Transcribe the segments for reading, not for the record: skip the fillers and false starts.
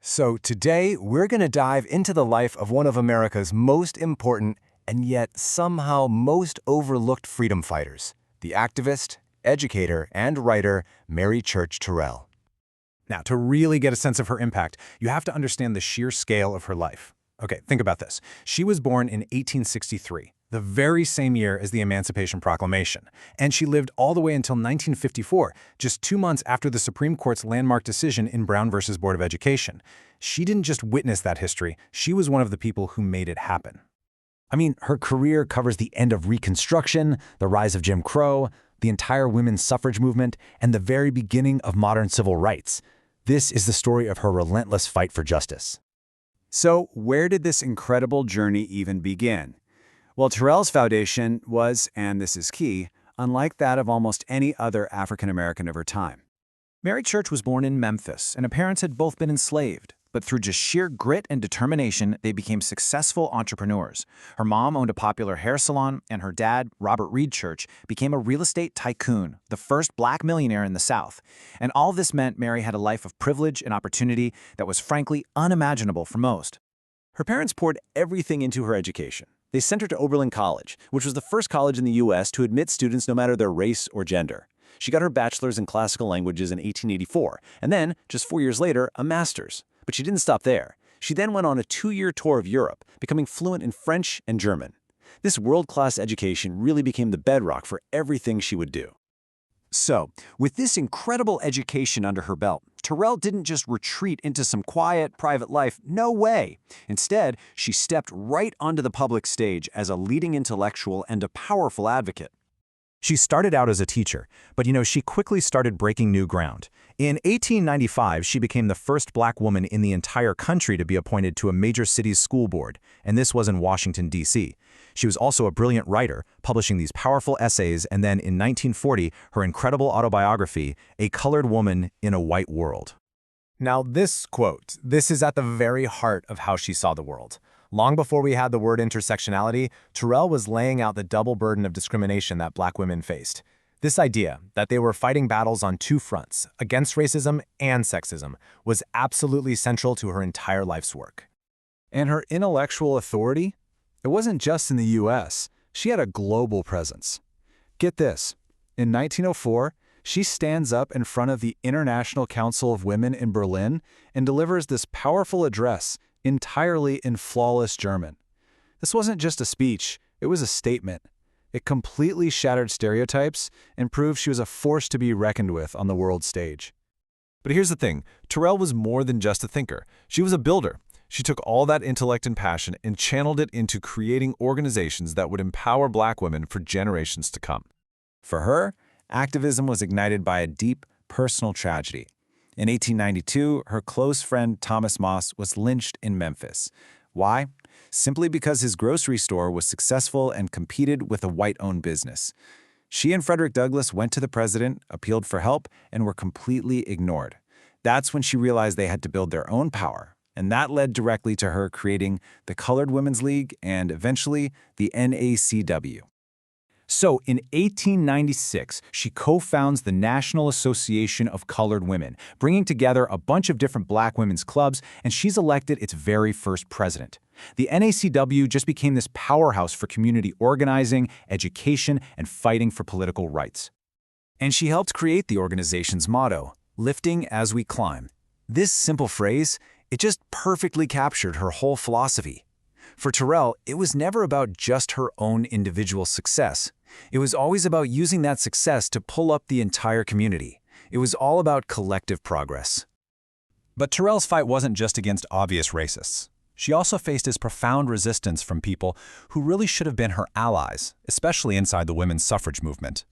So today, we're going to dive into the life of one of America's most important and yet somehow most overlooked freedom fighters, the activist, educator, and writer Mary Church Terrell. Now, to really get a sense of her impact, you have to understand the sheer scale of her life. Okay, think about this. She was born in 1863, the very same year as the Emancipation Proclamation, and she lived all the way until 1954, just 2 months after the Supreme Court's landmark decision in Brown versus Board of Education. She didn't just witness that history, she was one of the people who made it happen. I mean, her career covers the end of Reconstruction, the rise of Jim Crow, the entire women's suffrage movement, and the very beginning of modern civil rights. This is the story of her relentless fight for justice. So, where did this incredible journey even begin? Well, Terrell's foundation was, and this is key, unlike that of almost any other African American of her time. Mary Church was born in Memphis, and her parents had both been enslaved. But through just sheer grit and determination, they became successful entrepreneurs. Her mom owned a popular hair salon, and her dad, Robert Reed Church, became a real estate tycoon, the first black millionaire in the South. And all this meant Mary had a life of privilege and opportunity that was frankly unimaginable for most. Her parents poured everything into her education. They sent her to Oberlin College, which was the first college in the U.S. to admit students no matter their race or gender. She got her bachelor's in classical languages in 1884, and then, just 4 years later, a master's. But she didn't stop there. She then went on a 2-year tour of Europe, becoming fluent in French and German. This world-class education really became the bedrock for everything she would do. So, with this incredible education under her belt, Terrell didn't just retreat into some quiet, private life. No way! Instead, she stepped right onto the public stage as a leading intellectual and a powerful advocate. She started out as a teacher, but she quickly started breaking new ground. In 1895, she became the first black woman in the entire country to be appointed to a major city's school board, and this was in Washington, D.C. She was also a brilliant writer, publishing these powerful essays, and then in 1940, her incredible autobiography, A Colored Woman in a White World. Now this quote, this is at the very heart of how she saw the world. Long before we had the word intersectionality, Terrell was laying out the double burden of discrimination that black women faced. This idea that they were fighting battles on two fronts, against racism and sexism, was absolutely central to her entire life's work. And her intellectual authority? It wasn't just in the U.S. She had a global presence. Get this. In 1904, she stands up in front of the International Council of Women in Berlin and delivers this powerful address entirely in flawless German. This wasn't just a speech, it was a statement. It completely shattered stereotypes and proved she was a force to be reckoned with on the world stage. But here's the thing, Terrell was more than just a thinker. She was a builder. She took all that intellect and passion and channeled it into creating organizations that would empower black women for generations to come. For her, activism was ignited by a deep, personal tragedy. In 1892, her close friend Thomas Moss was lynched in Memphis. Why? Simply because his grocery store was successful and competed with a white-owned business. She and Frederick Douglass went to the president, appealed for help, and were completely ignored. That's when she realized they had to build their own power, and that led directly to her creating the Colored Women's League and, eventually, the NACW. So, in 1896, she co-founds the National Association of Colored Women, bringing together a bunch of different black women's clubs, and she's elected its very first president. The NACW just became this powerhouse for community organizing, education, and fighting for political rights. And she helped create the organization's motto, "Lifting as we climb." This simple phrase, it just perfectly captured her whole philosophy. For Terrell, it was never about just her own individual success. It was always about using that success to pull up the entire community. It was all about collective progress. But Terrell's fight wasn't just against obvious racists. She also faced this profound resistance from people who really should have been her allies, especially inside the women's suffrage movement.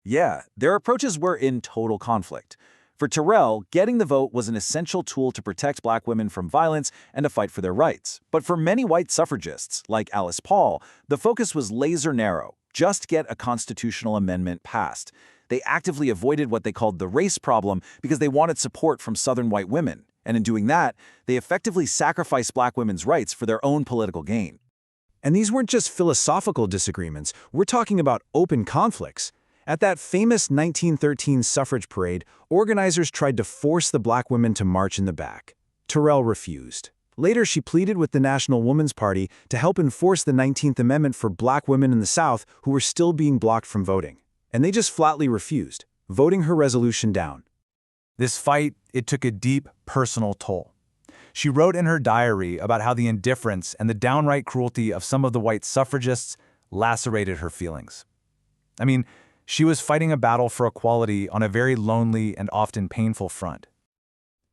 Yeah, their approaches were in total conflict. For Terrell, getting the vote was an essential tool to protect black women from violence and to fight for their rights. But for many white suffragists, like Alice Paul, the focus was laser narrow: just get a constitutional amendment passed. They actively avoided what they called the race problem because they wanted support from Southern white women. And in doing that, they effectively sacrificed black women's rights for their own political gain. And these weren't just philosophical disagreements. We're talking about open conflicts. At that famous 1913 suffrage parade, organizers tried to force the black women to march in the back. Terrell refused. Later, she pleaded with the National Woman's Party to help enforce the 19th Amendment for black women in the South who were still being blocked from voting. And they just flatly refused, voting her resolution down. This fight, it took a deep personal toll. She wrote in her diary about how the indifference and the downright cruelty of some of the white suffragists lacerated her feelings. I mean, she was fighting a battle for equality on a very lonely and often painful front.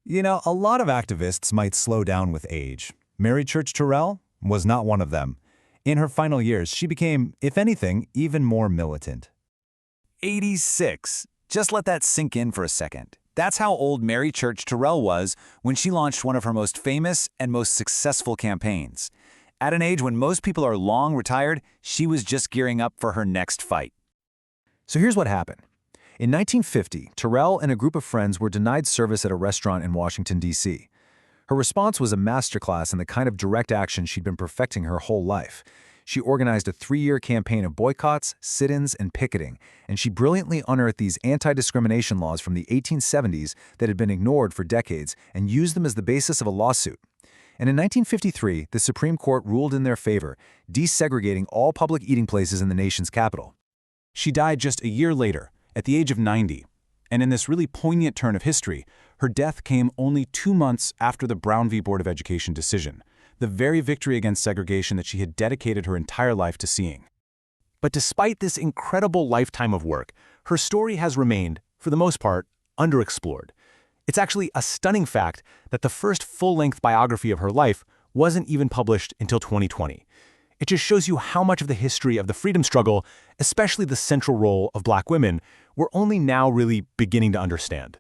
You know, a lot of activists might slow down with age. Mary Church Terrell was not one of them. In her final years, she became, if anything, even more militant. 86. Just let that sink in for a second. That's how old Mary Church Terrell was when she launched one of her most famous and most successful campaigns. At an age when most people are long retired, she was just gearing up for her next fight. So here's what happened. In 1950, Terrell and a group of friends were denied service at a restaurant in Washington, D.C. Her response was a masterclass in the kind of direct action she'd been perfecting her whole life. She organized a 3-year campaign of boycotts, sit-ins, and picketing, and she brilliantly unearthed these anti-discrimination laws from the 1870s that had been ignored for decades and used them as the basis of a lawsuit. And in 1953, the Supreme Court ruled in their favor, desegregating all public eating places in the nation's capital. She died just a year later, at the age of 90. And in this really poignant turn of history, her death came only 2 months after the Brown v. Board of Education decision, the very victory against segregation that she had dedicated her entire life to seeing. But despite this incredible lifetime of work, her story has remained, for the most part, underexplored. It's actually a stunning fact that the first full-length biography of her life wasn't even published until 2020. It just shows you how much of the history of the freedom struggle, especially the central role of black women, we're only now really beginning to understand.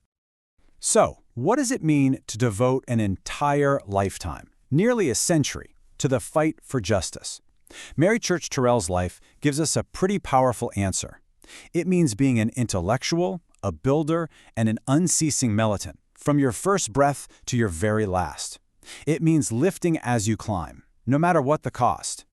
So, what does it mean to devote an entire lifetime, nearly a century, to the fight for justice? Mary Church Terrell's life gives us a pretty powerful answer. It means being an intellectual, a builder, and an unceasing militant, from your first breath to your very last. It means lifting as you climb, no matter what the cost.